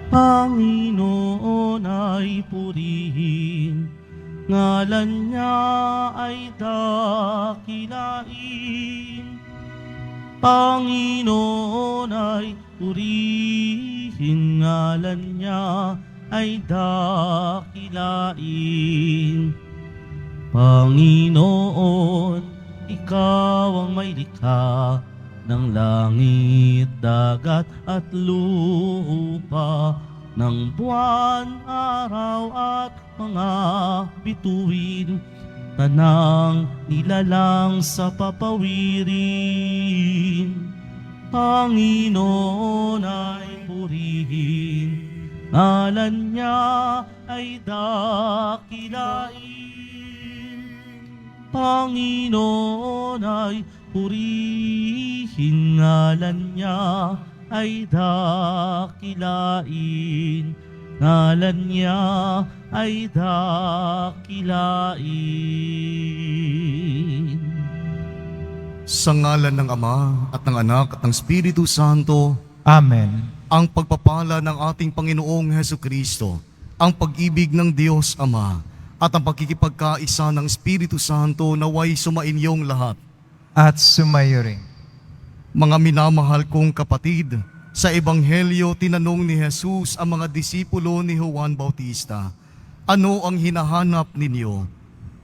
Panginoon ay purihin, ngalan niya ay dakilain. Panginoon ay purihin, ngalan niya ay dakilain. Panginoon, ikaw ang may likha ng langit, dagat at lupa, ng buwan, araw at mga bituin, tanang nilalang sa papawirin. Panginoon ay purihin, ngalan niya ay dakilain. Panginoon ay purihin, ngalan niya ay dakilain. Ngalan niya ay dakilain. Sa ngalan ng Ama at ng Anak at ng Espiritu Santo, Amen. ang pagpapala ng ating Panginoong Hesukristo, ang pag-ibig ng Diyos Ama, at ang pagkikipagkaisa ng Espiritu Santo naway sumainyong lahat. At sumayo rin. Mga minamahal kong kapatid, sa Ebanghelyo tinanong ni Jesus ang mga disipulo ni Juan Bautista, ano ang hinahanap ninyo?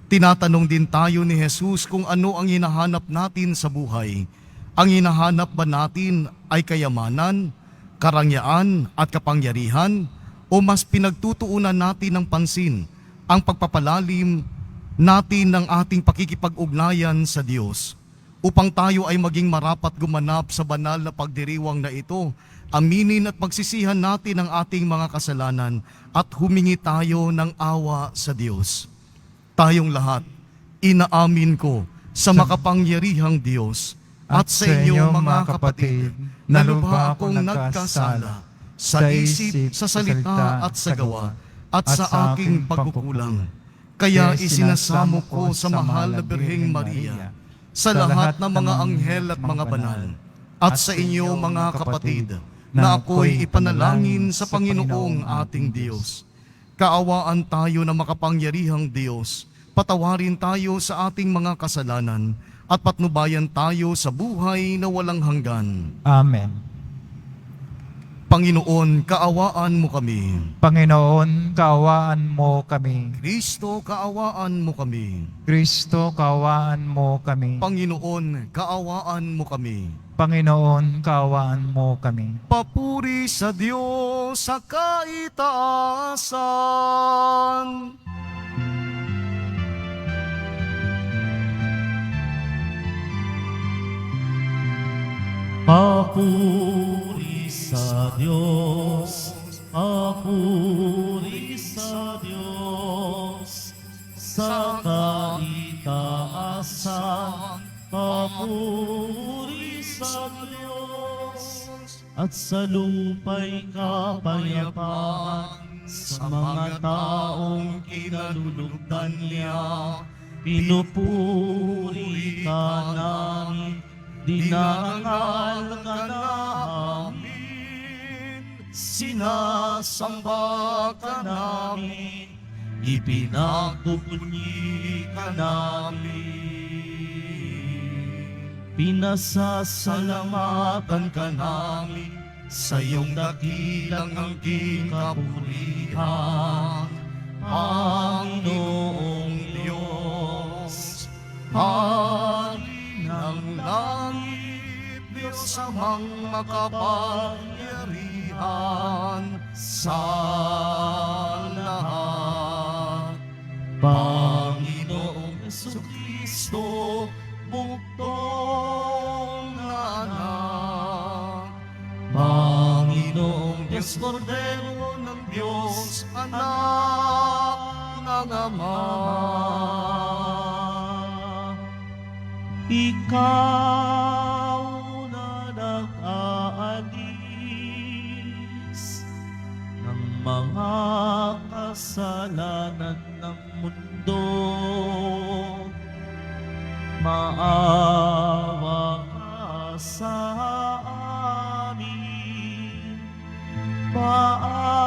Tinatanong din tayo ni Jesus kung ano ang hinahanap natin sa buhay. Ang hinahanap ba natin ay kayamanan, karangyaan at kapangyarihan, o mas pinagtutuunan natin ng pansin ang pagpapalalim natin ng ating pakikipag-ugnayan sa Diyos? Upang tayo ay maging marapat gumanap sa banal na pagdiriwang na ito, aminin at pagsisihan natin ang ating mga kasalanan at humingi tayo ng awa sa Diyos. Tayong lahat, inaamin ko sa makapangyarihang Diyos at sa inyo mga kapatid na lubha akong nagkasala sa isip, sa salita at sa gawa at sa aking pagkukulang. Kaya isinasamo ko sa mahal na Birheng Maria, sa lahat ng mga anghel at mga banal, at sa inyo mga kapatid, na ako'y ipanalangin sa Panginoong ating Diyos. Kaawaan tayo ng makapangyarihang Diyos, patawarin tayo sa ating mga kasalanan, at patnubayan tayo sa buhay na walang hanggan. Amen. Panginoon, kaawaan mo kami. Panginoon, kaawaan mo kami. Kristo, kaawaan mo kami. Kristo, kaawaan mo kami. Panginoon, kaawaan mo kami. Panginoon, kaawaan mo kami. Papuri sa Diyos sa kaitaasan. Papuri sa Diyos, papuri sa Diyos, sa kaitaasan, papuri sa Diyos, at sa lupa'y kapayapaan, sa mga taong kinalulugdan niya, pinupuri ka namin, dinarangal ka namin, sinasamba ka namin, ipinagpupuni ka namin. Pinasasalamatan ka namin sa iyong dakilang angking kapurihan, Panginoong Diyos, Hari ng langit, Diyos amang makapangyarihan sa lahat. Panginoong Jesucristo, buktong na anak. Panginoong Diyos, Kordero ng Diyos, anak ng Ama. Ikaw na nag-aalis ng mga kasalanan ng mundo, maawa ka sa amin, maawa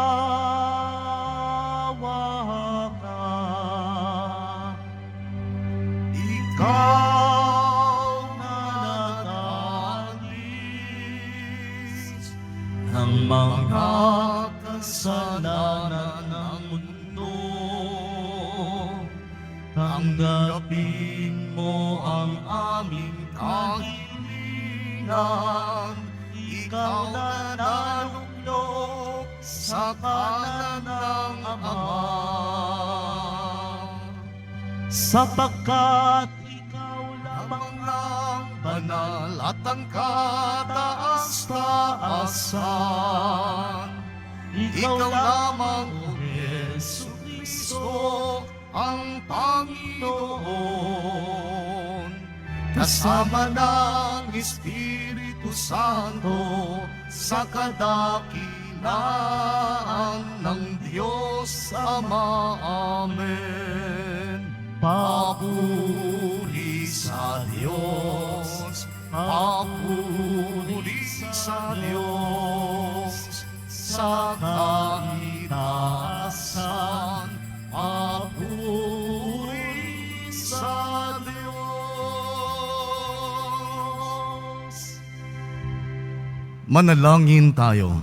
ng mga kasalanan ng mundo. Tanggapin mo ang aming kahilingan. Ikaw na nalulok sa kanan ng Ama. Sapagkat ikaw lamang ang banal at ang kataas-taasan. Ikaw lamang, O Yesu Cristo, ang Panginoon. Kasama ng Espiritu Santo sa kadakilaan ng Diyos Ama. Amen. Papuri sa Diyos, papuri sa Diyos, sa kaitaasan, papuri sa Diyos. Manalangin tayo.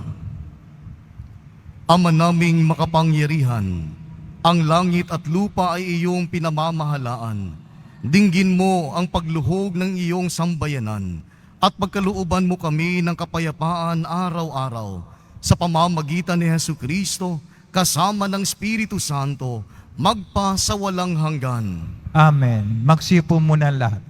Ama naming makapangyarihan, ang langit at lupa ay iyong pinamamahalaan. Dinggin mo ang pagluhog ng iyong sambayanan at pagkalooban mo kami ng kapayapaan araw-araw sa pamamagitan ni Jesucristo kasama ng Espiritu Santo magpa sa walang hanggan. Amen. Magsipo muna lahat.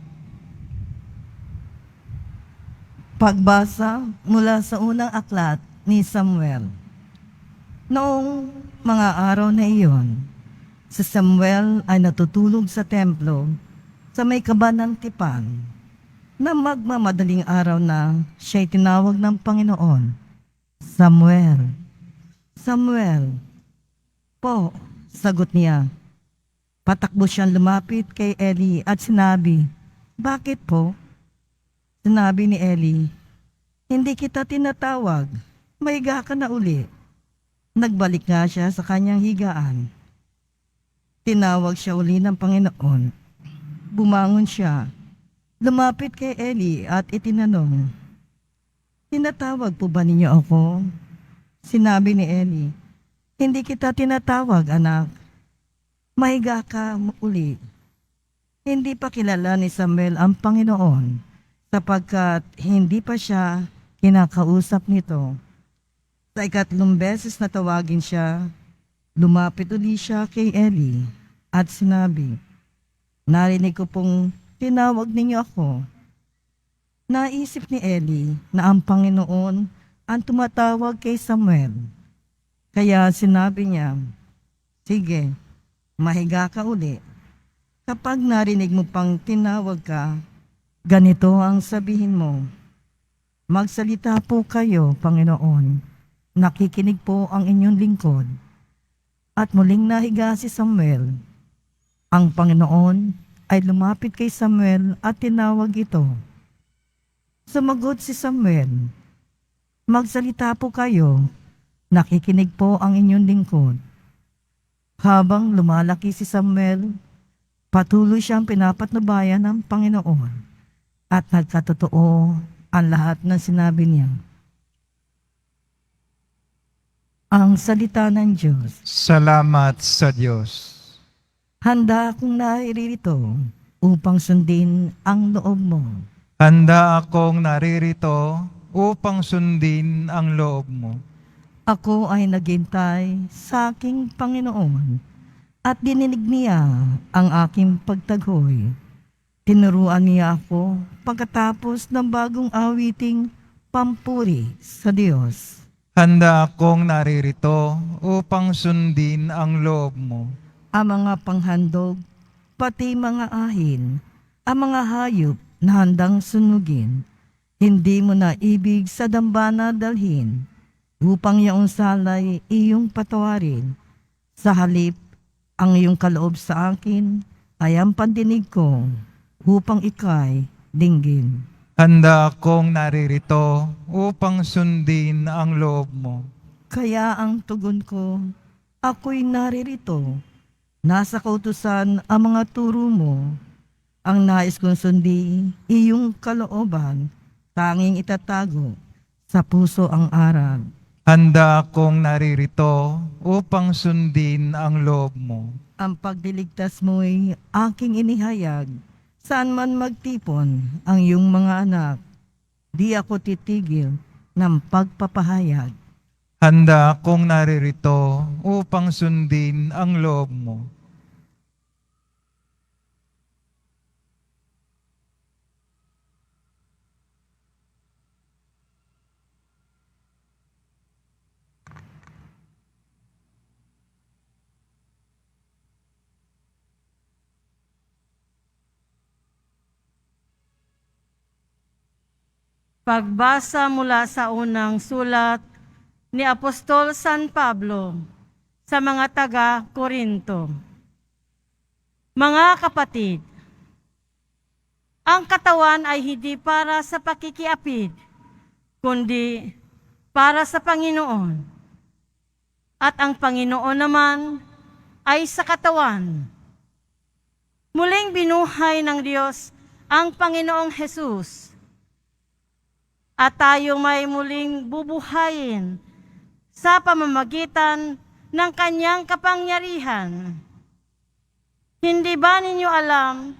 Pagbasa mula sa unang aklat ni Samuel. Noong mga araw na iyon, si Samuel ay natutulog sa templo sa may kabanantipan na magmamadaling araw na siya'y tinawag ng Panginoon. Samuel, Samuel. Po, sagot niya. Patakbo siyang lumapit kay Eli at sinabi, "Bakit po?" Sinabi ni Eli, "Hindi kita tinatawag, mahiga ka na uli." Nagbalik nga siya sa kanyang higaan. Tinawag siya uli ng Panginoon. Bumangon siya, lumapit kay Eli at itinanong, "Tinatawag po ba ninyo ako?" Sinabi ni Eli, "Hindi kita tinatawag, anak. Mahiga ka uli." Hindi pa kilala ni Samuel ang Panginoon sapagkat hindi pa siya kinakausap nito. Sa ikatlong beses na tawagin siya, lumapit uli siya kay Eli at sinabi, "Narinig ko pong tinawag ninyo ako." Naisip ni Eli na ang Panginoon ang tumatawag kay Samuel. Kaya sinabi niya, "Sige, mahiga ka uli. Kapag narinig mo pang tinawag ka, ganito ang sabihin mo, 'Magsalita po kayo, Panginoon. Nakikinig po ang inyong lingkod." At muling nahiga si Samuel. Ang Panginoon ay lumapit kay Samuel at tinawag ito. Sumagot si Samuel, "Magsalita po kayo. Nakikinig po ang inyong lingkod." Habang lumalaki si Samuel, patuloy siyang pinapatnubayan ng Panginoon at nagkatotoo ang lahat ng sinabi niya. Ang salita ng Diyos. Salamat sa Diyos. Handa akong naririto upang sundin ang loob mo. Handa akong naririto upang sundin ang loob mo. Ako ay naghintay sa aking Panginoon at dininig niya ang aking pagtaghoy. Tinuruan niya ako pagkatapos ng bagong awiting pampuri sa Diyos. Handa akong naririto upang sundin ang loob mo. Ang mga panghandog, pati mga ahin, ang mga hayop na handang sunugin, hindi mo na ibig sa dambana dalhin, upang iyong salay iyong patawarin. Sa halip, ang iyong kaloob sa akin ay ang pandinig ko, upang ikay dinggin. Handa akong naririto upang sundin ang loob mo. Kaya ang tugon ko, ako'y naririto. Nasa kautusan ang mga turo mo. Ang nais kong sundi, iyong kalooban, tanging itatago sa puso ang aral. Handa akong naririto upang sundin ang loob mo. Ang pagdiligtas mo'y aking inihayag. Saan man magtipon ang iyong mga anak, di ako titigil ng pagpapahayag. Handa akong naririto upang sundin ang loob mo. Pagbasa mula sa unang sulat ni Apostol San Pablo sa mga taga-Korinto. Mga kapatid, ang katawan ay hindi para sa pakikiapid, kundi para sa Panginoon. At ang Panginoon naman ay sa katawan. Muling binuhay ng Diyos ang Panginoong Hesus, at tayo may muling bubuhayin sa pamamagitan ng kanyang kapangyarihan. Hindi ba ninyo alam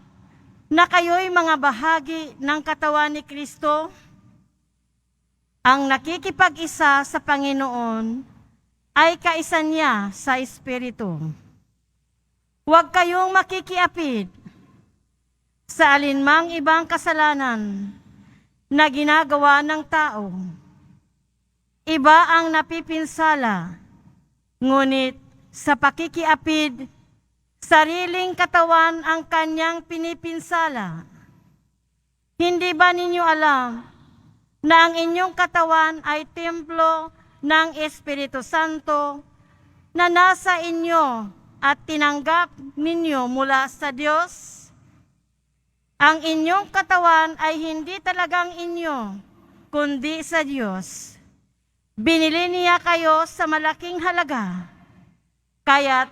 na kayo'y mga bahagi ng katawan ni Kristo? Ang nakikipag-isa sa Panginoon ay kaisa niya sa Espiritu. Huwag kayong makikiapid sa alinmang ibang kasalanan na ginagawa ng tao. Iba ang napipinsala, ngunit sa pakikiapid, sariling katawan ang kanyang pinipinsala. Hindi ba ninyo alam na ang inyong katawan ay templo ng Espiritu Santo na nasa inyo at tinanggap ninyo mula sa Diyos? Ang inyong katawan ay hindi talagang inyo, kundi sa Diyos. Binili niya kayo sa malaking halaga, kaya't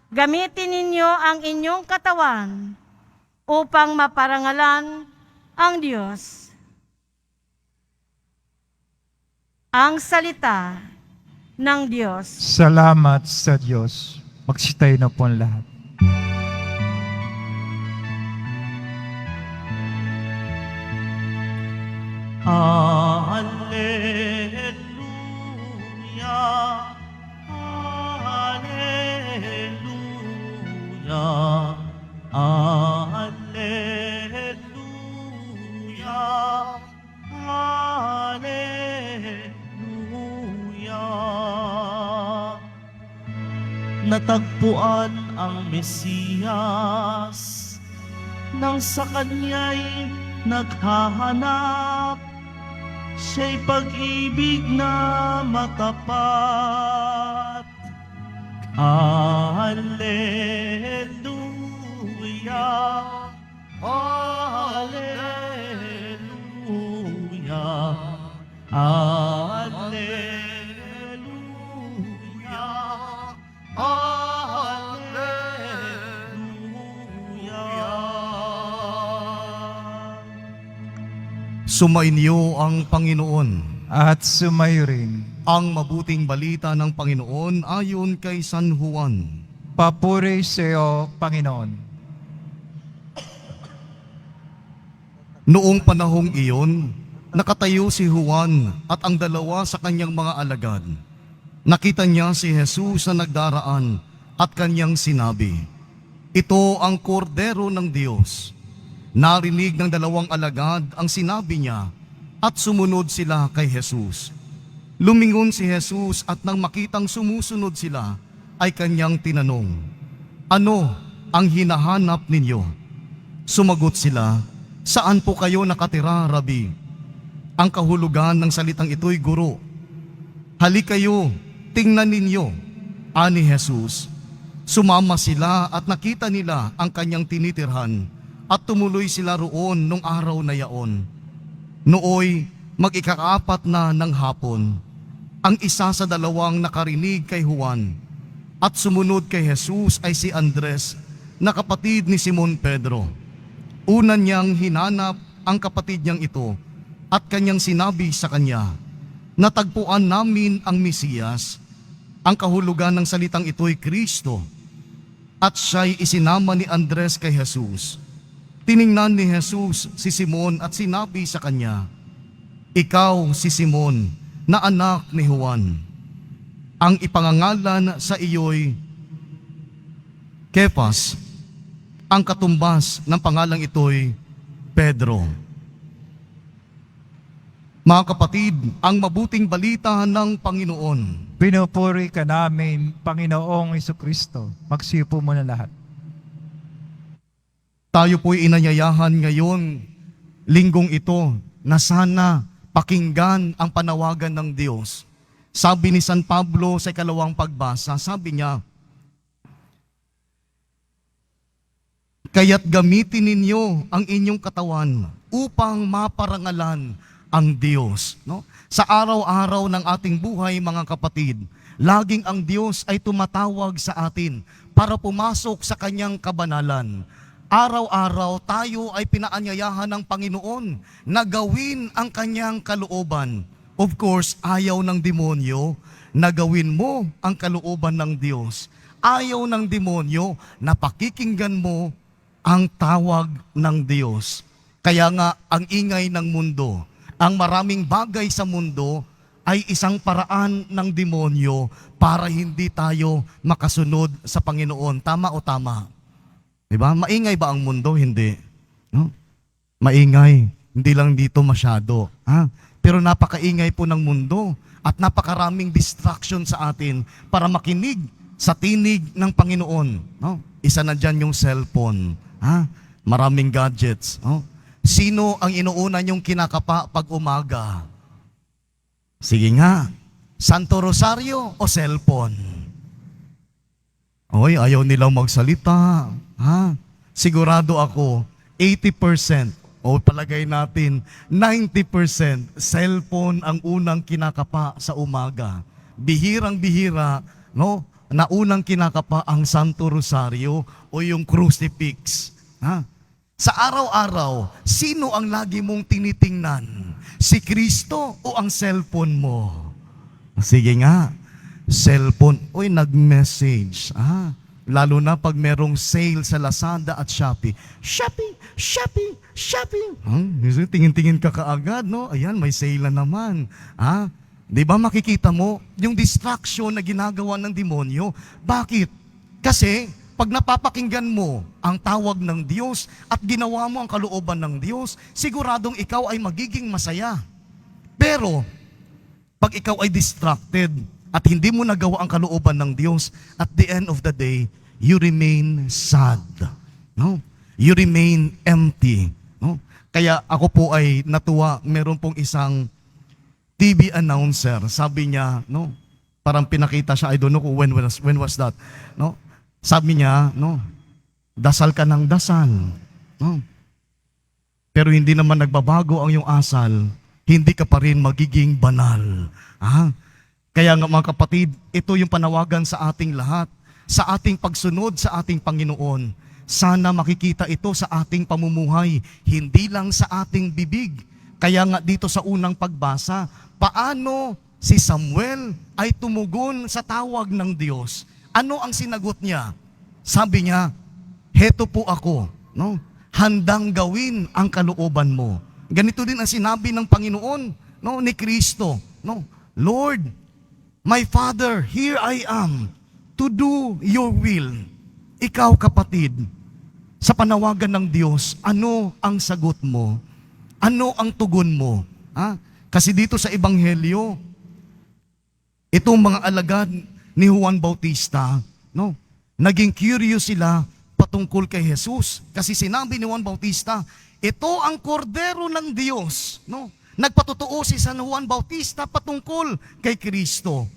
gamitin ninyo ang inyong katawan upang maparangalan ang Diyos. Ang salita ng Diyos. Salamat sa Diyos. Magsitayo na po ang lahat. Alleluia, Alleluia, Alleluia, Alleluia. Natagpuan ang Mesiyas nang sa kanya'y naghahanap. Siya'y pag-ibig na matapat. Alleluia, Alleluia, Alleluia, Alleluia. Sumainyo ang Panginoon. At sumayo rin. Ang mabuting balita ng Panginoon ayon kay San Juan. Papuri sa iyo, Panginoon. Noong panahong iyon, nakatayo si Juan at ang dalawa sa kanyang mga alagad. Nakita niya si Jesus na nagdaraan at kanyang sinabi, "Ito ang kordero ng Diyos." Narinig ng dalawang alagad ang sinabi niya at sumunod sila kay Jesus. Lumingon si Jesus at nang makitang sumusunod sila, ay kanyang tinanong, "Ano ang hinahanap ninyo?" Sumagot sila, "Saan po kayo nakatira, Rabi?" Ang kahulugan ng salitang ito'y guro. "Halik kayo, tingnan ninyo," ani Jesus. Sumama sila at nakita nila ang kanyang tinitirhan at tumuloy sila roon nung araw na yaon. Nooy mag-ikaapat na ng hapon, ang isa sa dalawang nakarinig kay Juan at sumunod kay Jesus ay si Andres na kapatid ni Simon Pedro. Una niyang hinanap ang kapatid niyang ito at kanyang sinabi sa kanya, natagpuan namin ang Mesiyas. Ang kahulugan ng salitang ito'y Kristo, at siya'y isinama ni Andres kay Jesus. Tiningnan ni Jesus si Simon at sinabi sa kanya, "Ikaw si Simon, na anak ni Juan. Ang ipangangalan sa iyo'y Kefas. Ang katumbas ng pangalang ito'y Pedro." Mga kapatid, ang mabuting balita ng Panginoon. Pinupuri ka namin, Panginoong Jesucristo. Magsipo mo na lahat. Tayo po'y inanyayahan ngayon, linggong ito, na sana pakinggan ang panawagan ng Diyos. Sabi ni San Pablo sa ikalawang pagbasa, sabi niya, "Kaya't gamitin ninyo ang inyong katawan upang maparangalan ang Diyos." No? Sa araw-araw ng ating buhay, mga kapatid, laging ang Diyos ay tumatawag sa atin para pumasok sa kanyang kabanalan. Araw-araw tayo ay pinaanyayahan ng Panginoon na gawin ang kanyang kalooban. Of course, ayaw ng demonyo na gawin mo ang kalooban ng Diyos. Ayaw ng demonyo na pakikinggan mo ang tawag ng Diyos. Kaya nga, ang ingay ng mundo, ang maraming bagay sa mundo ay isang paraan ng demonyo para hindi tayo makasunod sa Panginoon. Tama o tama? Diba? Maingay ba ang mundo? Hindi. No? Maingay. Hindi lang dito masyado. Ha? Pero napakaingay po ng mundo at napakaraming distraction sa atin para makinig sa tinig ng Panginoon. No? Isa na dyan yung cellphone. Ha? Maraming gadgets. No? Sino ang inuuna niyong kinakapa pag umaga? Sige nga, Santo Rosario o cellphone? Oy, ayaw nilang magsalita. Ha? Sigurado ako, 80% o palagay natin, 90% cellphone ang unang kinakapa sa umaga. Bihirang-bihira, no? Na unang kinakapa ang Santo Rosario o yung crucifix. Ha? Sa araw-araw, sino ang lagi mong tinitingnan? Si Kristo o ang cellphone mo? Sige nga, cellphone. Uy, nag-message. Lalo na pag merong sale sa Lazada at Shopee. Shopee! Shopee! Shopee! Tingin-tingin ka kaagad, no? Ayan, may sale na naman. Di ba makikita mo yung distraction na ginagawa ng demonyo? Bakit? Kasi pag napapakinggan mo ang tawag ng Diyos at ginawa mo ang kalooban ng Diyos, siguradong ikaw ay magiging masaya. Pero, pag ikaw ay distracted at hindi mo nagawa ang kalooban ng Diyos, at the end of the day, you remain sad. No? You remain empty. No? Kaya ako po ay natuwa, meron pong isang TV announcer, sabi niya, no? Parang pinakita siya, I don't know when was that, no? Sabi niya, no, dasal ka ng dasal. No? Pero hindi naman nagbabago ang iyong asal, hindi ka pa rin magiging banal. Kaya nga mga kapatid, ito yung panawagan sa ating lahat, sa ating pagsunod sa ating Panginoon. Sana makikita ito sa ating pamumuhay, hindi lang sa ating bibig. Kaya nga dito sa unang pagbasa, paano si Samuel ay tumugon sa tawag ng Diyos? Ano ang sinagot niya? Sabi niya, "Heto po ako, no? Handang gawin ang kalooban mo." Ganito din ang sinabi ng Panginoon, no, ni Kristo, no? "Lord, my Father, here I am to do your will." Ikaw, kapatid, sa panawagan ng Diyos, ano ang sagot mo? Ano ang tugon mo? Kasi dito sa Ebanghelyo, itong mga alagad ni Juan Bautista, no, naging curious sila patungkol kay Jesus. Kasi sinabi ni Juan Bautista, ito ang kordero ng Diyos. No? Nagpatotoo si San Juan Bautista patungkol kay Kristo.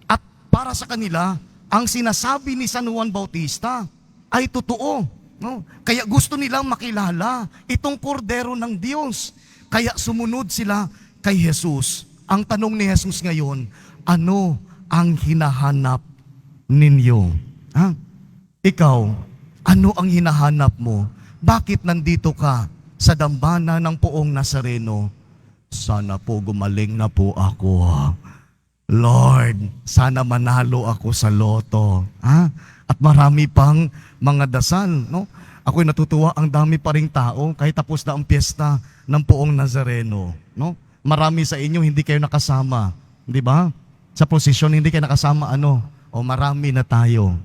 At para sa kanila, ang sinasabi ni San Juan Bautista ay totoo. No? Kaya gusto nilang makilala itong kordero ng Diyos. Kaya sumunod sila kay Jesus. Ang tanong ni Jesus ngayon, ano ang hinahanap ninyo? Ikaw, ano ang hinahanap mo? Bakit nandito ka sa dambana ng Poong Nazareno? Sana po gumaling na po ako. Lord, sana manalo ako sa loto. At marami pang mga dasal, no? Ako'y natutuwa, ang dami pa ring tao kahit tapos na ang piyesta ng Poong Nazareno, no? Marami sa inyo hindi kayo nakasama, di ba? Sa prosesyon hindi kayo nakasama, O marami na tayo.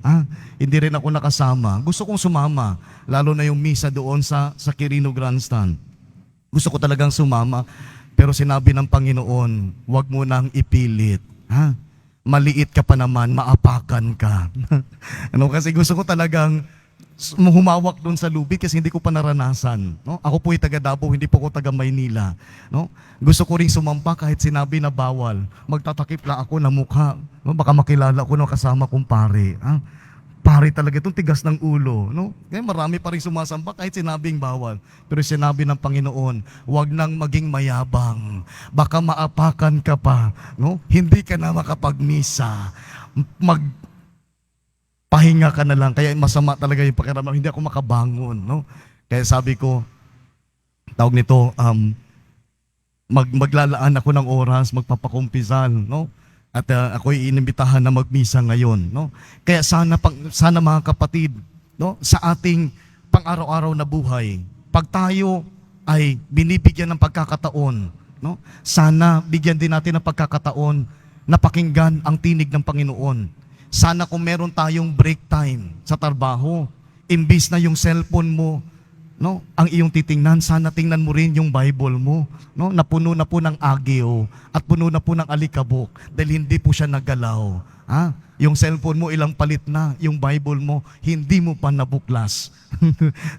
Hindi rin ako nakasama. Gusto kong sumama, lalo na yung misa doon sa Quirino Grandstand. Gusto ko talagang sumama, pero sinabi ng Panginoon, huwag mo nang ipilit. Maliit ka pa naman, maapakan ka. Kasi gusto ko talagang humawak doon sa lubid kasi hindi ko pa naranasan. No? Ako po'y taga Davao, hindi po ako taga Maynila. No? Gusto ko rin sumampa kahit sinabi na bawal. Magtatakip lang ako na mukha. No? Baka makilala ko ng kasama kong pare. Pare talaga itong tigas ng ulo. No? Kaya marami pa rin sumasampa kahit sinabing bawal. Pero sinabi ng Panginoon, huwag nang maging mayabang. Baka maapakan ka pa. No? Hindi ka na makapagmisa. Pahinga ka na lang. Kaya masama talaga yung pakiramdam. Hindi ako makabangon. No? Kaya sabi ko, tawag nito, maglalaan ako ng oras, magpapakumpisal. No? At ako'y inimbitahan na magmisa ngayon, no? Kaya sana mga kapatid, no, sa ating pang-araw-araw na buhay, pag tayo ay binibigyan ng pagkakataon, no? Sana bigyan din natin ng pagkakataon na pakinggan ang tinig ng Panginoon. Sana kung meron tayong break time sa trabaho, imbis na yung cellphone mo, no, ang iyong titingnan, sana tingnan mo rin yung Bible mo, no, na puno na po ng agyo at puno na po ng alikabok dahil hindi po siya nagalaw. Yung cellphone mo ilang palit na, yung Bible mo hindi mo pa nabuklas.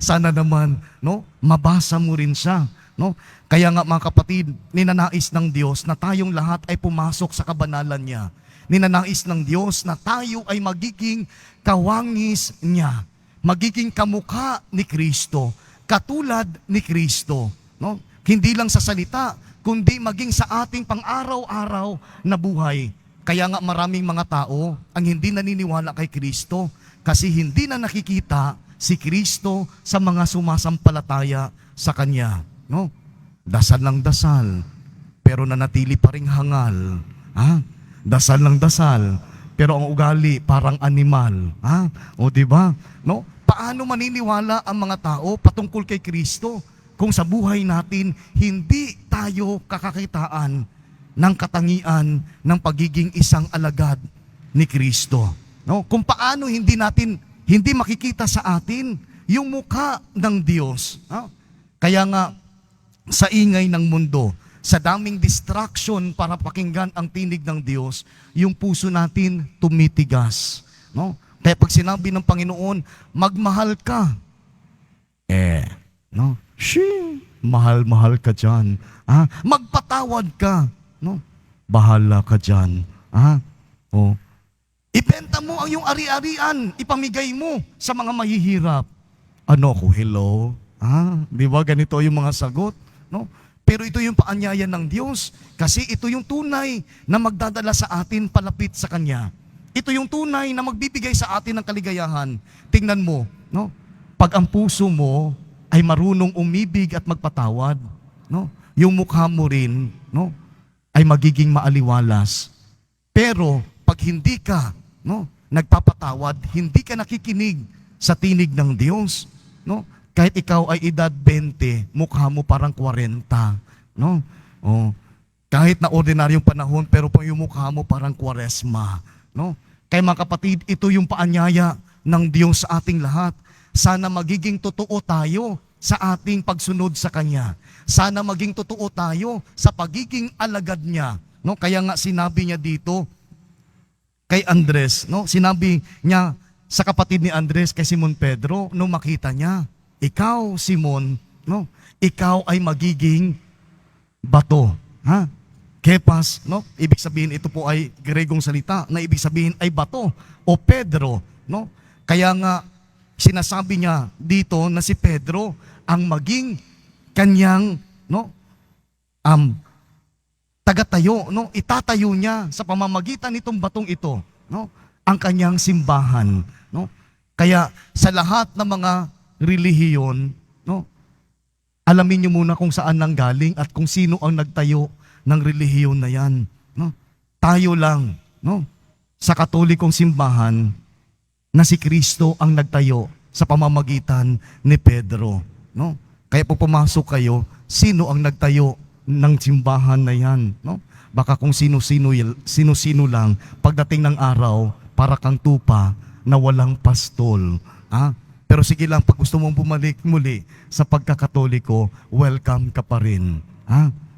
Sana naman, no, mabasa mo rin siya, no? Kaya nga mga kapatid, ninanais ng Diyos na tayong lahat ay pumasok sa kabanalan niya. Ninanais ng Diyos na tayo ay magiging kawangis niya, magiging kamukha ni Kristo, katulad ni Kristo, no? Hindi lang sa salita, kundi maging sa ating pang-araw-araw na buhay. Kaya nga maraming mga tao ang hindi naniniwala kay Kristo kasi hindi na nakikita si Kristo sa mga sumasampalataya sa Kanya, no? Dasal ng dasal, pero nanatili pa ring hangal. Dasal ng dasal, pero ang ugali parang animal. O di ba? No? Paano maniniwala ang mga tao patungkol kay Kristo kung sa buhay natin hindi tayo kakakitaan ng katangian ng pagiging isang alagad ni Kristo? No? Kung paano hindi makikita sa atin yung mukha ng Diyos. Kaya nga sa ingay ng mundo, sa daming distraction para pakinggan ang tinig ng Diyos, yung puso natin tumitigas. No? Kaya pag sinabi ng Panginoon, magmahal ka. No? Mahal-mahal ka dyan. Magpatawad ka. No? Bahala ka dyan. Ibenta mo ang iyong ari-arian, ipamigay mo sa mga mahihirap. Hello? Di ba ganito yung mga sagot? No? Pero ito yung paanyaya ng Diyos kasi ito yung tunay na magdadala sa atin palapit sa Kanya. Ito yung tunay na magbibigay sa atin ng kaligayahan. Tingnan mo, no? Pag ang puso mo ay marunong umibig at magpatawad, no? Yung mukha mo rin, no, ay magiging maaliwalas. Pero pag hindi ka, no, nagpapatawad, hindi ka nakikinig sa tinig ng Diyos, no? Kahit ikaw ay edad 20, mukha mo parang 40, no? Kahit na ordinaryong panahon, pero yung mukha mo parang Kwaresma, no? Kaya mga kapatid, ito yung paanyaya ng Diyos sa ating lahat. Sana magiging totoo tayo sa ating pagsunod sa Kanya. Sana maging totoo tayo sa pagiging alagad niya, no? Kaya nga sinabi niya dito kay Andres, no? Sinabi niya sa kapatid ni Andres, kay Simon Pedro, nung makita niya, ikaw, Simon, no? Ikaw ay magiging bato. Kepas, no? Ibig sabihin, ito po ay Gregong salita na ibig sabihin ay bato o Pedro, no? Kaya nga, sinasabi niya dito na si Pedro ang maging kanyang, no, tagatayo, no? Itatayo niya sa pamamagitan nitong batong ito, no, ang kanyang simbahan, no? Kaya sa lahat ng mga relihiyon, no, Alamin niyo muna kung saan nanggaling at kung sino ang nagtayo ng relihiyon na yan. No? Tayo lang, no? Sa Katolikong simbahan, na si Kristo ang nagtayo sa pamamagitan ni Pedro. No? Kaya pag pumasok kayo, sino ang nagtayo ng simbahan na yan? No? Baka kung sino-sino lang, pagdating ng araw, para kang tupa na walang pastol. Pero sige lang, pag gusto mong bumalik muli sa pagkakatoliko, welcome ka pa rin.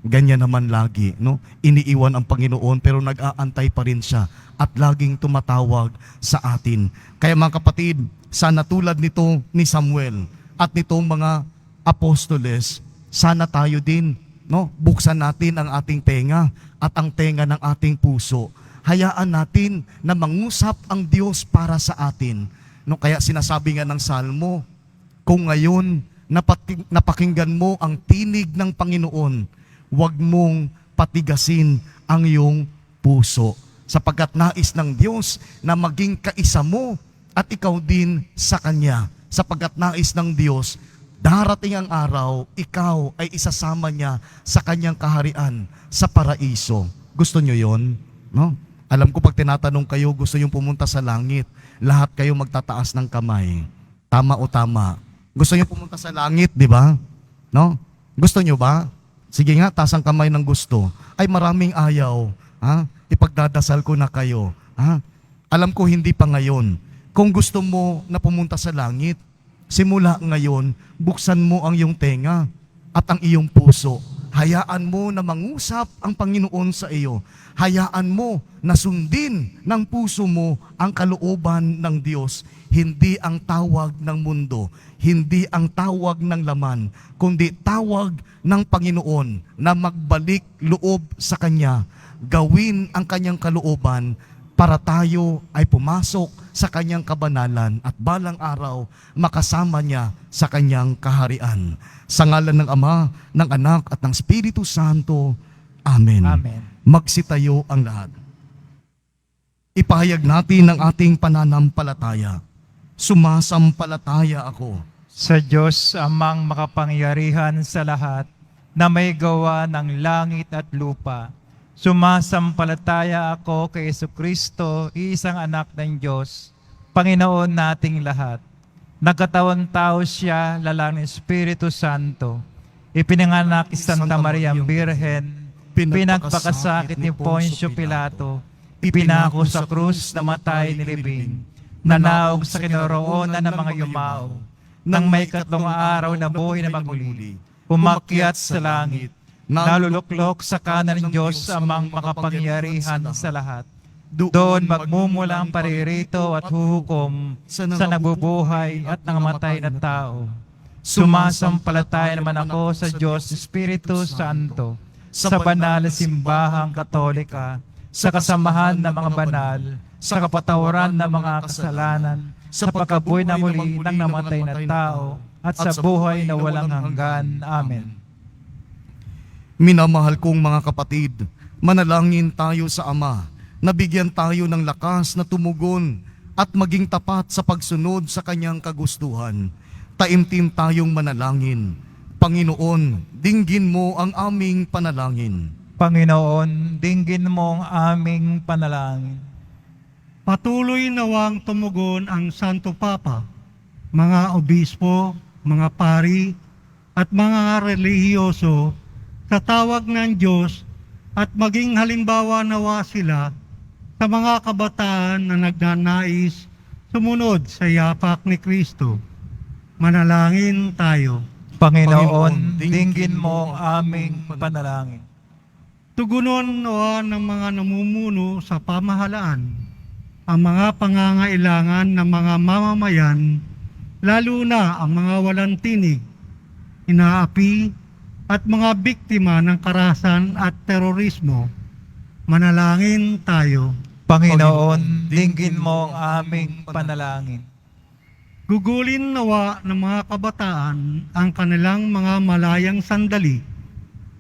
Ganyan naman lagi, no? Iniiwan ang Panginoon pero nag-aantay pa rin siya at laging tumatawag sa atin. Kaya mga kapatid, sana tulad nito ni Samuel at nitong mga apostoles, sana tayo din, no? Buksan natin ang ating tenga at ang tenga ng ating puso. Hayaan natin na mangusap ang Diyos para sa atin. No, kaya sinasabi nga ng Salmo, kung ngayon napakinggan mo ang tinig ng Panginoon, huwag mong patigasin ang iyong puso. Sapagkat nais ng Diyos na maging kaisa mo at ikaw din sa Kanya. Sapagkat nais ng Diyos, darating ang araw, ikaw ay isasama niya sa Kanyang kaharian sa paraiso. Gusto nyo yon? No? Alam ko pag tinatanong kayo, gusto yung pumunta sa langit, lahat kayo magtataas ng kamay. Tama o tama? Gusto nyo pumunta sa langit, di ba? No? Gusto nyo ba? Sige nga, taas ang kamay ng gusto. Ay maraming ayaw. Ipagdadasal ko na kayo. Alam ko hindi pa ngayon. Kung gusto mo na pumunta sa langit, simula ngayon, buksan mo ang iyong tenga at ang iyong puso. Hayaan mo na mangusap ang Panginoon sa iyo. Hayaan mo na sundin ng puso mo ang kalooban ng Diyos. Hindi ang tawag ng mundo, hindi ang tawag ng laman, kundi tawag ng Panginoon na magbalik loob sa Kanya. Gawin ang Kanyang kalooban para tayo ay pumasok sa Kanyang kabanalan at balang araw makasama niya sa Kanyang kaharian. Sa ngalan ng Ama, ng Anak at ng Espiritu Santo. Amen. Amen. Magsitayo ang lahat. Ipahayag natin ang ating pananampalataya. Sumasampalataya ako Sa Diyos amang makapangyarihan sa lahat, na may gawa ng langit at lupa. Sumasampalataya ako kay Jesucristo, isang anak ng Diyos, Panginoon nating lahat. Nagkatawang tao siya, lalang ng Espiritu Santo. Ipinanganak si Santa Maria Birhen, pinagpakasakit ni Poncio Pilato, ipinako sa krus, namatay, nilibing, nanaog sa kinaroonan ng mga yumao, nang may katlong araw na buhay na magmuli, umakyat sa langit, naluluklok sa kanan ng Diyos amang makapangyarihan sa lahat. Doon magmumula ang paririto at huhukom sa nabubuhay at nangamatay na tao. Sumasampalataya naman ako sa Diyos Espiritu Santo, sa banal na simbahang katolika, sa kasamahan ng mga banal, sa kapatawaran ng mga kasalanan, sa pagkabuhay na muli ng namatay na tao, at sa buhay na walang hanggan. Amen. Minamahal kong mga kapatid, manalangin tayo sa Ama, nabigyan tayo ng lakas na tumugon at maging tapat sa pagsunod sa Kanyang kagustuhan. Taimtim tayong manalangin. Panginoon, dinggin mo ang aming panalangin. Panginoon, dinggin mo ang aming panalangin. Patuloy nawang tumugon ang Santo Papa, mga obispo, mga pari, at mga relihiyoso sa tawag ng Diyos at maging halimbawa nawa sila sa mga kabataan na nagnanais sumunod sa yapak ni Kristo. Manalangin tayo. Panginoon, dinggin mo ang aming panalangin. Tugunon nawa ng mga namumuno sa pamahalaan ang mga pangangailangan ng mga mamamayan, lalo na ang mga walang tinig, inaapi at mga biktima ng karahasan at terorismo. Manalangin tayo. Panginoon, dinggin mo ang aming panalangin. Gugulin nawa ng mga kabataan ang kanilang mga malayang sandali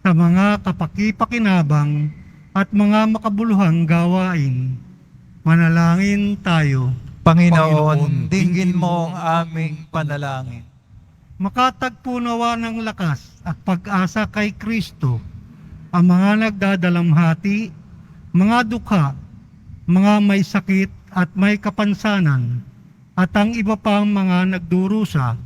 sa mga kapakipakinabang at mga makabuluhang gawain. Manalangin tayo. Panginoon, dinggin mo ang aming panalangin. Makatagpo nawa ng lakas at pag-asa kay Kristo ang mga nagdadalamhati, mga dukha, mga may sakit at may kapansanan, at ang iba pang mga nagdurusa.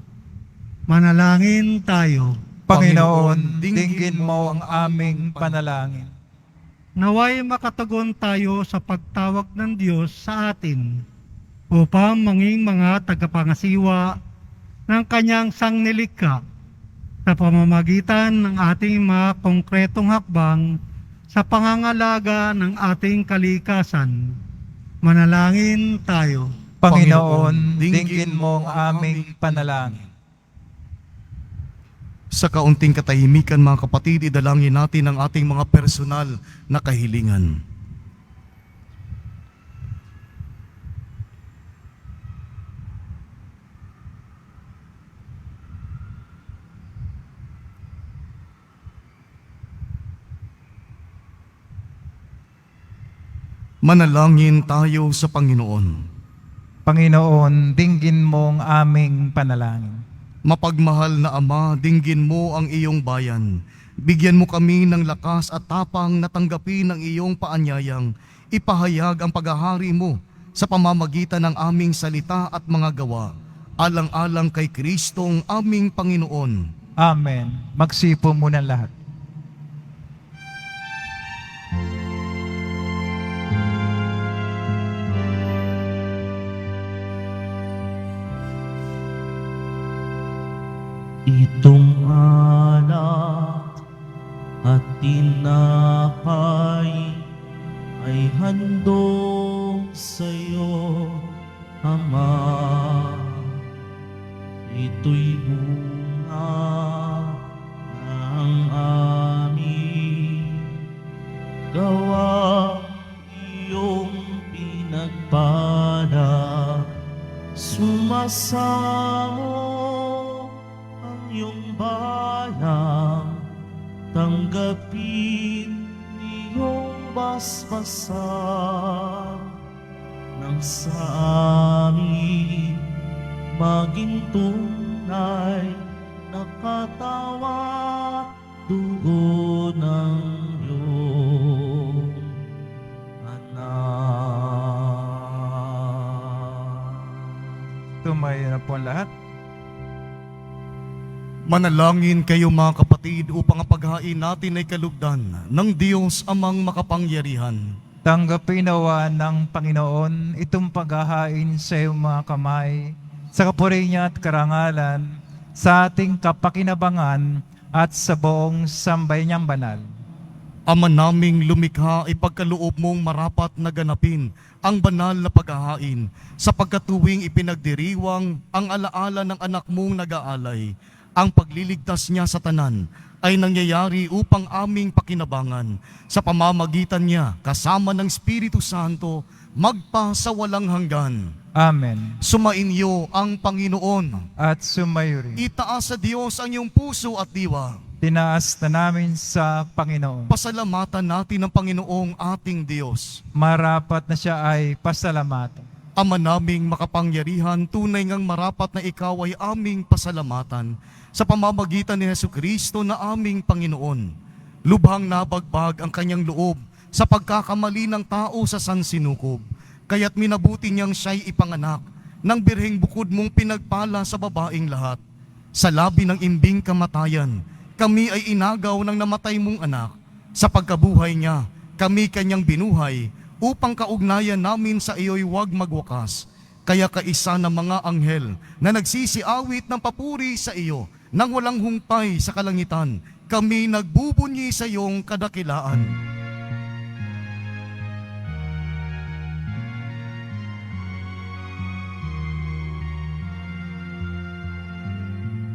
Manalangin tayo. Panginoon, dinggin mo ang aming panalangin. Naway makatugon tayo sa pagtawag ng Diyos sa atin upang manging mga tagapangasiwa ng kanyang sangnilikha sa pamamagitan ng ating mga konkretong hakbang sa pangangalaga ng ating kalikasan. Manalangin tayo. Panginoon, dinggin mo ang aming panalangin. Sa kaunting katahimikan mga kapatid, idalangin natin ang ating mga personal na kahilingan. Manalangin tayo sa Panginoon. Panginoon, dinggin mo ang aming panalangin. Mapagmahal na Ama, dinggin mo ang iyong bayan. Bigyan mo kami ng lakas at tapang na tanggapin ang iyong paanyayang ipahayag ang paghahari mo sa pamamagitan ng aming salita at mga gawa, alang-alang kay Kristong aming Panginoon. Amen. Magsipo muna lahat. Itong alak at tinapay ay handog sa'yo, Ama. Ito'y bunga ng aming gawa, iyong pinagpala. Sumasamo iyong balang, tanggapin iyong basbasan nang sa amin maging tunay na katawan, dugo ng iyong anak. Tumayo na po ang lahat. Manalangin kayo mga kapatid upang ang paghain natin ay kalugdan ng Diyos amang makapangyarihan. Tanggapin nawa ng Panginoon itong paghahain sa iyong mga kamay, sa kapuri niya at karangalan, sa ating kapakinabangan at sa buong sambay niyang banal. Ama naming lumikha, ipagkaloob mong marapat na ganapin ang banal na paghahain, sapagkat tuwing ipinagdiriwang ang alaala ng anak mong nag-aalay, ang pagliligtas niya sa tanan ay nangyayari upang aming pakinabangan sa pamamagitan niya kasama ng Espiritu Santo magpa sa walang hanggan. Amen. Sumainyo ang Panginoon. At sumayo rin. Itaas sa Diyos ang iyong puso at diwa. Tinaas na namin sa Panginoon. Pasalamatan natin ang Panginoong ating Diyos. Marapat na siya ay pasalamatan. Ama naming makapangyarihan, tunay ngang marapat na ikaw ay aming pasalamatan sa pamamagitan ni Jesucristo na aming Panginoon. Lubhang nabagbag ang kanyang loob sa pagkakamali ng tao sa sansinukob, kaya't minabuti niyang siya'y ipanganak ng birheng bukod mong pinagpala sa babaeng lahat. Sa labi ng imbing kamatayan, kami ay inagaw ng namatay mong anak. Sa pagkabuhay niya, kami kanyang binuhay, upang kaugnayan namin sa iyo'y huwag magwakas. Kaya kaisa ng mga anghel na nagsisiawit ng papuri sa iyo, nang walang humpay sa kalangitan, kami nagbubunyi sa iyong kadakilaan.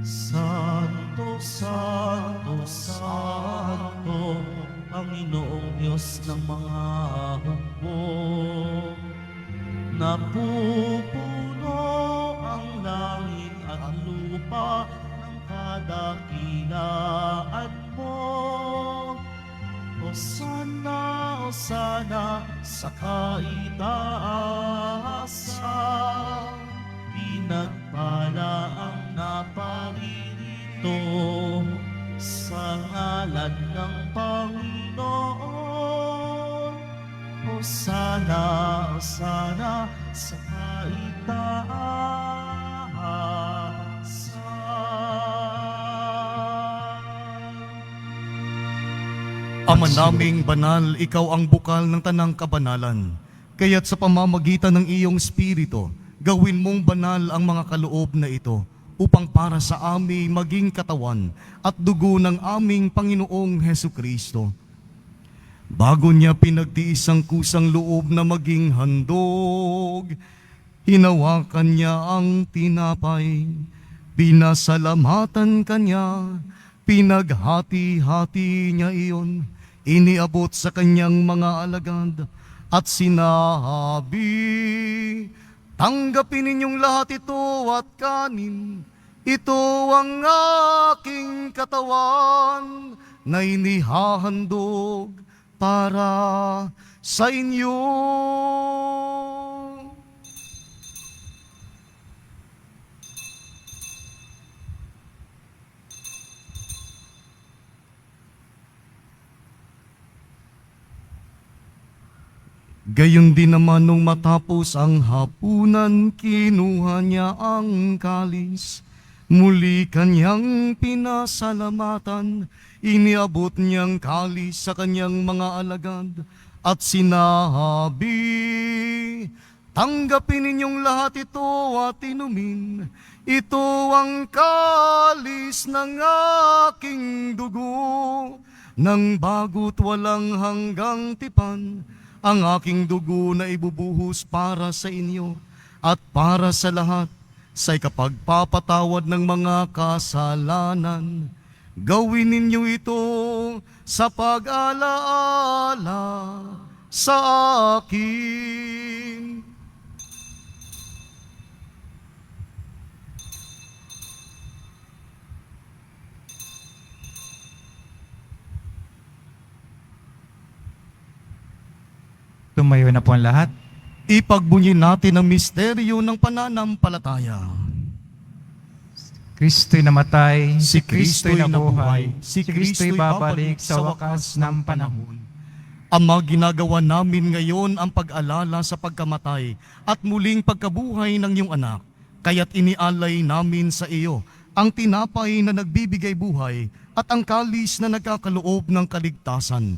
Santo, Santo, Santo, Panginoong Diyos ng mga hukbo. Napupuno ang langit at lupa ng kadakilaan mo. Hosana, Hosana sa kaitaasan. Pinagpala ang naparito sa kaitaasan. Ama naming banal, ikaw ang bukal ng tanang kabanalan. Kaya't sa pamamagitan ng iyong Espiritu, gawin mong banal ang mga kaloob na ito upang para sa amin maging katawan at dugo ng aming Panginoong Hesu Kristo. Bago niya pinagtiis ang kusang loob na maging handog, hinawakan niya ang tinapay, pinasalamatan kanya, pinaghati-hati niya iyon, iniabot sa kanyang mga alagad at sinabi, tanggapin ninyong lahat ito at kanin, ito ang aking katawan na inihahandog para sa inyo. Gayon din naman nung matapos ang hapunan, kinuha niya ang kalis. Muli kanyang pinasalamatan, iniabot niyang kalis sa kanyang mga alagad at sinabi, tanggapin ninyong lahat ito at inumin. Ito ang kalis ng aking dugo, ng bago't walang hanggang tipan, ang aking dugo na ibubuhos para sa inyo at para sa lahat sa ikapagpapatawad ng mga kasalanan. Gawin ninyo ito sa pag-alaala sa akin. Tumayo na po ang lahat. Ipagbunyi natin ang misteryo ng pananampalataya. Kristo'y namatay, Si si Kristo'y Kristo'y nabuhay, nabuhay, si Kristo'y babalik sa wakas ng panahon. Ama, ginagawa namin ngayon ang pag-alala sa pagkamatay at muling pagkabuhay ng iyong anak. Kaya't inialay namin sa iyo ang tinapay na nagbibigay buhay at ang kalis na nagkakaloob ng kaligtasan.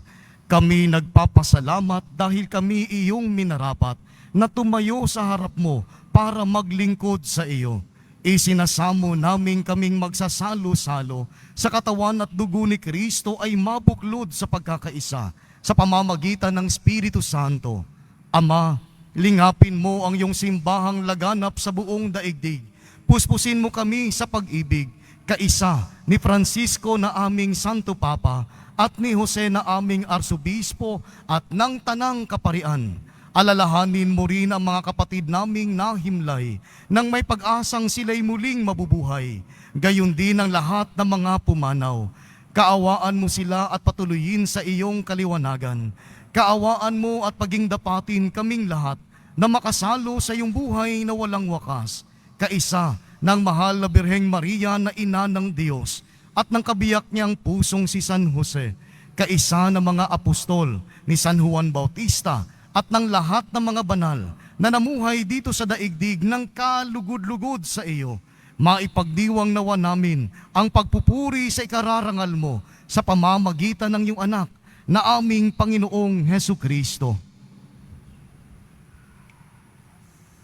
Kami nagpapasalamat dahil kami iyong minarapat na tumayo sa harap mo para maglingkod sa iyo. Isinasamo namin kaming magsasalo-salo sa katawan at dugo ni Kristo ay mabuklod sa pagkakaisa sa pamamagitan ng Espiritu Santo. Ama, lingapin mo ang iyong simbahang laganap sa buong daigdig. Puspusin mo kami sa pag-ibig, kaisa ni Francisco na aming Santo Papa at ni Jose na aming Arsobispo at ng Tanang Kaparian. Alalahanin mo rin ang mga kapatid naming nahimlay nang may pag-asang sila'y muling mabubuhay. Gayon din ang lahat ng mga pumanaw. Kaawaan mo sila at patuloyin sa iyong kaliwanagan. Kaawaan mo at paging dapatin kaming lahat na makasalo sa iyong buhay na walang wakas. Kaisa ng mahal na Birheng Maria na ina ng Diyos at ng kabiyak niyang pusong si San Jose, kaisa ng mga apostol ni San Juan Bautista at ng lahat ng mga banal na namuhay dito sa daigdig ng kalugod-lugod sa iyo. Maipagdiwang nawa namin ang pagpupuri sa ikararangal mo sa pamamagitan ng iyong anak na aming Panginoong Hesu Kristo.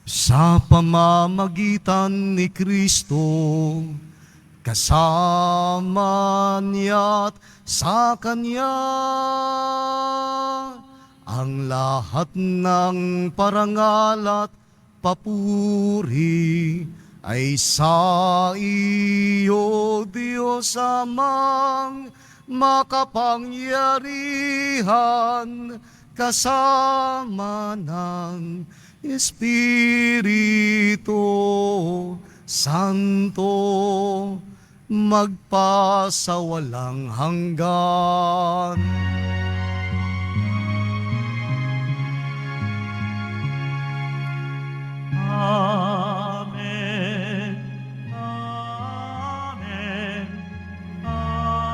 Sa pamamagitan ni Kristo, kasama niya't sa Kanya, ang lahat ng parangal at papuri ay sa iyo, Diyos Amang makapangyarihan, kasama ng Espiritu Santo, magpasawalang hanggan. Amen. Amen. Amen.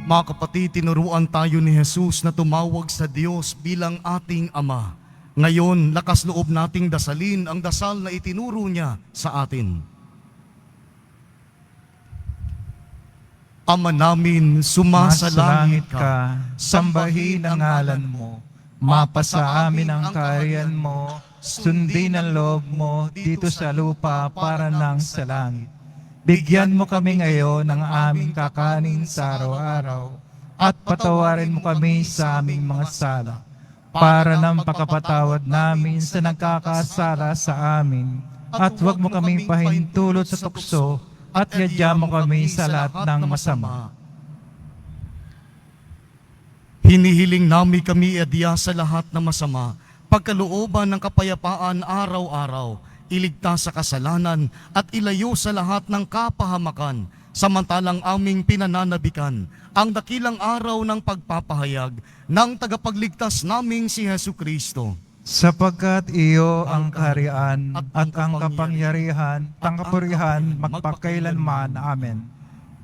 Mga kapatid, tinuruan tayo ni Jesus na tumawag sa Diyos bilang ating Ama. Ngayon, lakas loob nating dasalin ang dasal na itinuro niya sa atin. Ama namin, sumasalangit ka, sambahin ang ngalan mo, mapasa amin ang kaharian mo, sundin ang loob mo dito sa lupa para nang sa langit. Bigyan mo kami ngayon ng aming kakanin sa araw-araw at patawarin mo kami sa aming mga sala para nang pakapatawad namin sa nagkakasala sa amin at huwag mo kaming pahintulot sa tukso at yadya mo kami sa lahat ng masama. Hinihiling namin kami adya sa lahat ng masama, pagkalooban ng kapayapaan araw-araw, iligtas sa kasalanan at ilayo sa lahat ng kapahamakan, samantalang aming pinananabikan ang dakilang araw ng pagpapahayag ng tagapagligtas naming si Hesu Kristo. Sapagkat iyo ang kaharian at ang kapangyarihan, kapurihan, magpakailanman. Amen.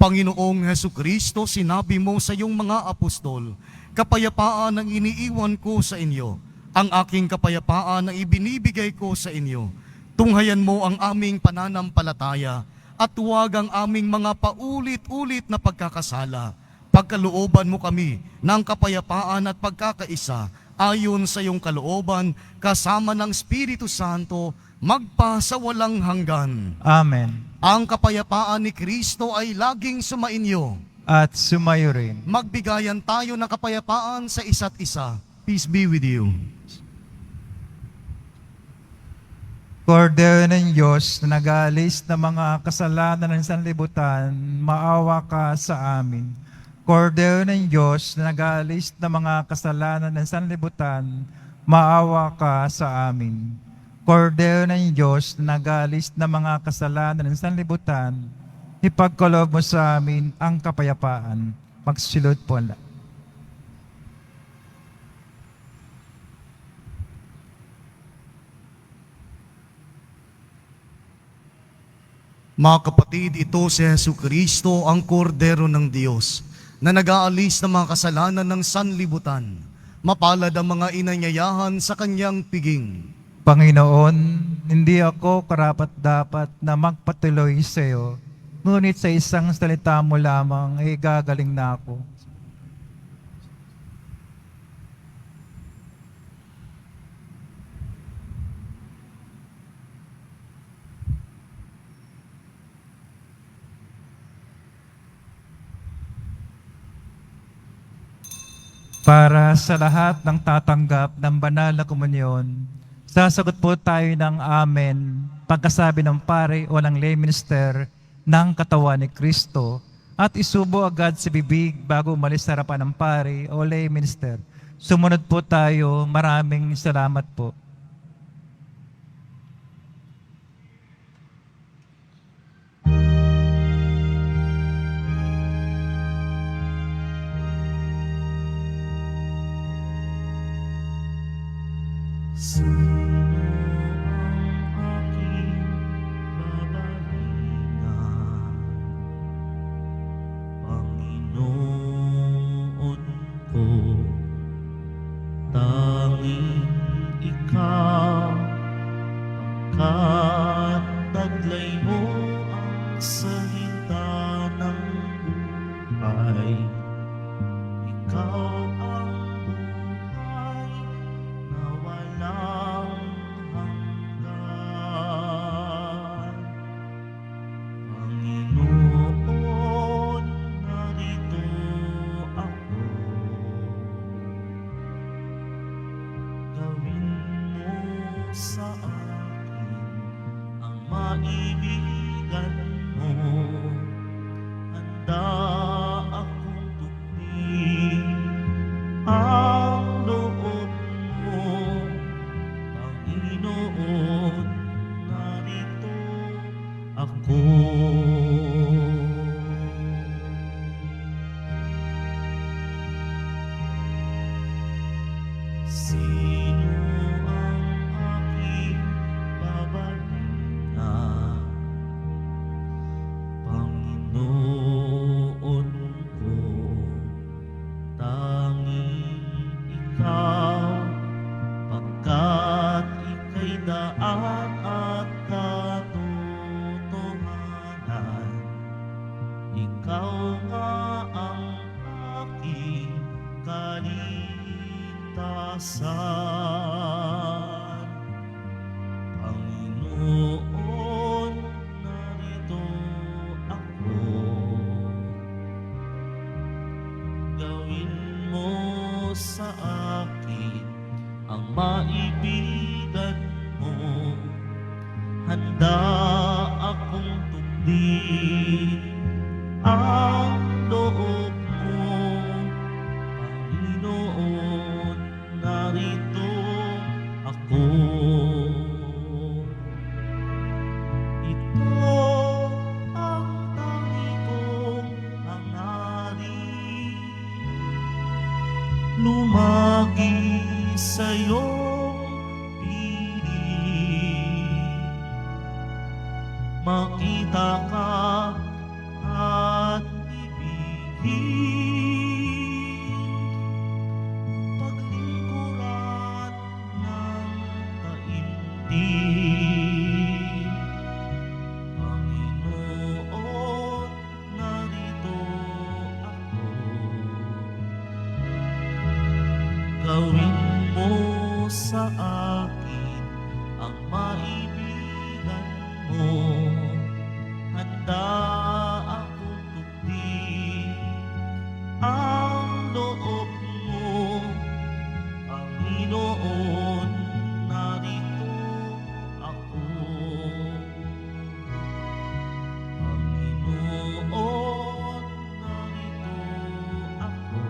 Panginoong Hesu Kristo, sinabi mo sa iyong mga apostol, kapayapaan ang iniiwan ko sa inyo, ang aking kapayapaan ang ibinibigay ko sa inyo. Tunghayan mo ang aming pananampalataya at huwag ang aming mga paulit-ulit na pagkakasala. Pagkalooban mo kami ng kapayapaan at pagkakaisa ayon sa iyong kalooban kasama ng Espiritu Santo magpa sa walang hanggan. Amen. Ang kapayapaan ni Kristo ay laging sumainyo. At sumayo rin. Magbigayan tayo ng kapayapaan sa isa't isa. Peace be with you. Kordero ng Diyos na nag-aalis ng mga kasalanan ng sanlibutan, maawa ka sa amin. Kordero ng Diyos na nag-aalis ng mga kasalanan ng sanlibutan, maawa ka sa amin. Kordero ng Diyos na nag-aalis ng mga kasalanan ng sanlibutan, ipagkaloob mo sa amin ang kapayapaan. Magsilod po na. Mga kapatid, ito si Hesu Kristo, ang kordero ng Diyos, na nag-aalis ng mga kasalanan ng sanlibutan. Mapalad ang mga inanyayahan sa kanyang piging. Panginoon, hindi ako karapat-dapat na magpatuloy sa iyo, ngunit sa isang salita mo lamang ay gagaling na ako. Para sa lahat ng tatanggap ng banal na komunyon, sasagot po tayo ng amen pagkasabi ng pare o ng lay minister ng katawan ni Kristo at isubo agad sa bibig bago umalis sa harapan ng pare o lay minister. Sumunod po tayo. Maraming salamat po. Sino ang aking babalingan? Panginoon ko, tanging ikaw, pagkat taglay mo ang salita ng buhay. Ikaw ang buhay na walang hanggan. Panginoon, narito ako. Gawin mo sa akin ang maibigan mo. Handa akong tupin ang loob mo, Panginoon, narito ako. Sino ang aking babalingan? Panginoon ko, kaligtasan. Panginoon, narito ako. Gawin mo sa akin ang maibigan mo. Handa akong tundin ang loob mo. Panginoon, narito ako. Ito ang tangi kong hangarin, lumagi sa iyong piling. Makita ka at ibigin, paglingkuran ng daigdig. Panginoon, narito ako. Gawin mo sa akin ang maibigan mo. Handa akong tundin ang loob mo. Panginoon, narito ako. Panginoon, narito ako.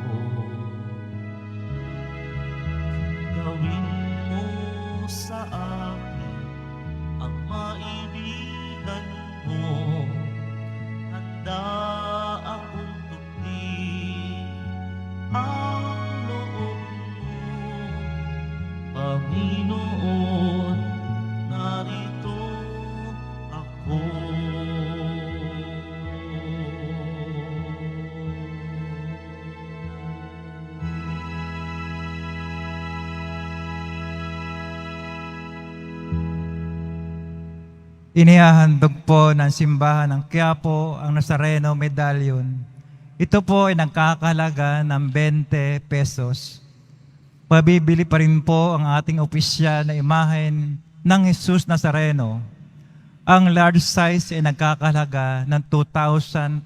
Gawin mo sa akin ang maibigan mo. Handa akong tundin ang loob mo. Panginoon, narito ako. Inihahandog po ng simbahan ng Quiapo ang Nazareno Medallion. Ito po ay nagkakahalaga ng 20 pesos. Pabibili pa rin po ang ating opisyal na imahen ng Jesus Nazareno. Ang large size ay nagkakahalaga ng 2,500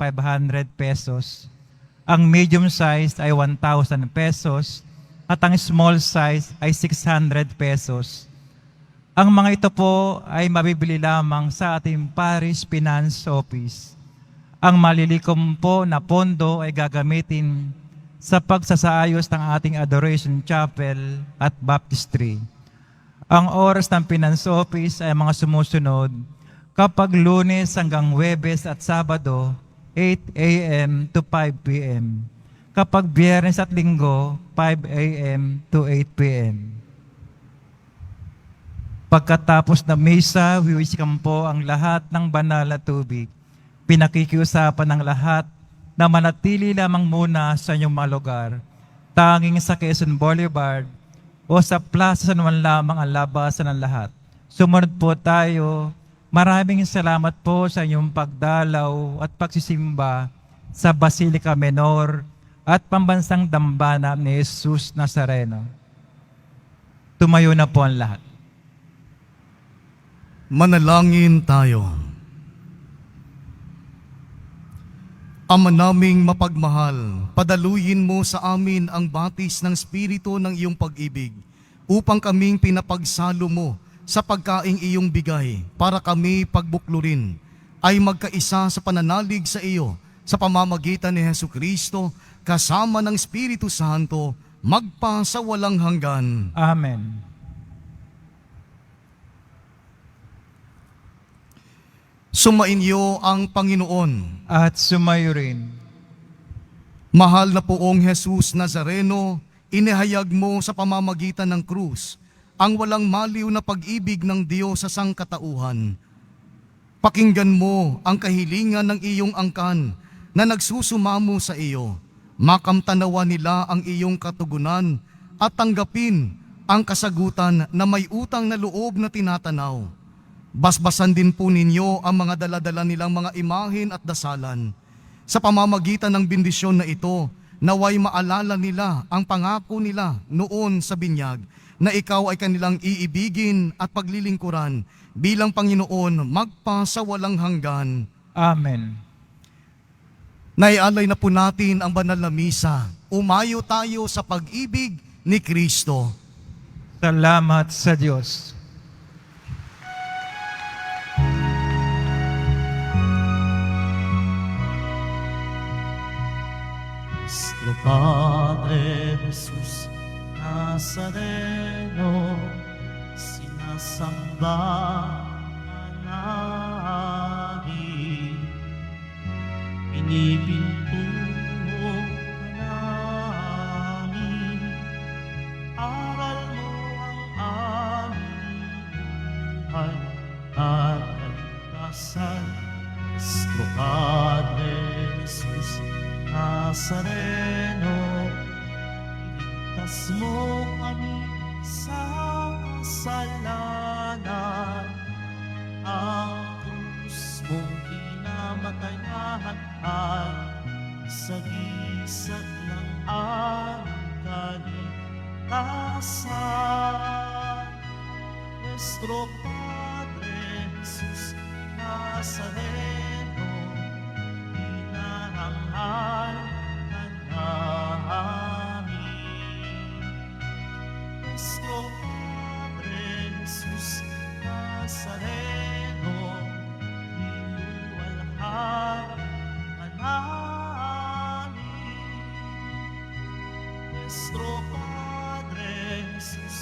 pesos. Ang medium size ay 1,000 pesos at ang small size ay 600 pesos. Ang mga ito po ay mabibili lamang sa ating Parish Finance Office. Ang malilikom po na pondo ay gagamitin sa pagsasaayos ng ating Adoration Chapel at Baptistry. Ang oras ng Finance Office ay mga sumusunod kapag Lunes hanggang Huwebes at Sabado, 8 a.m. to 5 p.m. Kapag Biyernes at Linggo, 5 a.m. to 8 p.m. Pagkatapos na misa, wiwisikan po ang lahat ng banal na tubig. Pinakikiusapan ng lahat na manatili lamang muna sa inyong mga lugar. Tanging sa Quezon Boulevard o sa Plaza San Juan lamang ang labasan ng lahat. Sumunod po tayo. Maraming salamat po sa inyong pagdalaw at pagsisimba sa Basilica Menor at Pambansang Dambana ni Jesus Nazareno. Tumayo na po ang lahat. Manalangin tayo. Ama naming mapagmahal, padaluyin mo sa amin ang batis ng Espiritu ng iyong pag-ibig upang kaming pinapagsalo mo sa pagkaing iyong bigay para kami pagbuklurin ay magkaisa sa pananalig sa iyo sa pamamagitan ni Jesucristo kasama ng Espiritu Santo magpa sa walang hanggan. Amen. Sumainyo ang Panginoon. At sumayo rin. Mahal na poong Jesus Nazareno, inihayag mo sa pamamagitan ng krus ang walang maliw na pag-ibig ng Diyos sa sangkatauhan. Pakinggan mo ang kahilingan ng iyong angkan na nagsusumamo sa iyo. Makamtanawa nila ang iyong katugunan at tanggapin ang kasagutan na may utang na loob na tinatanaw. Basbasan din po ninyo ang mga daladala nilang mga imahen at dasalan. Sa pamamagitan ng bendisyon na ito, Naway maalala nila ang pangako nila noon sa binyag na ikaw ay kanilang iibigin at paglilingkuran bilang Panginoon magpa sa walang hanggan. Amen. Naialay na po natin ang banal na misa. Umayo tayo sa pag-ibig ni Kristo. Salamat sa Diyos. Nuestro Padre Jesus Nazareno, sinasamba ka namin, pinipintuho ka namin, aral mo ang aming buhay at kaligtasan. Nuestro Padre Jesus Nazareno, iligtas mo kami sa kasalanan. Ang krus mong kinamatayan ay sagisag ng aming kaligtasan. Nuestro Padre Jesus Nazareno, inarangal ka namin. Nuestro Padre Jesus Nazareno, iluwalhati ka namin. Nuestro Padre Jesus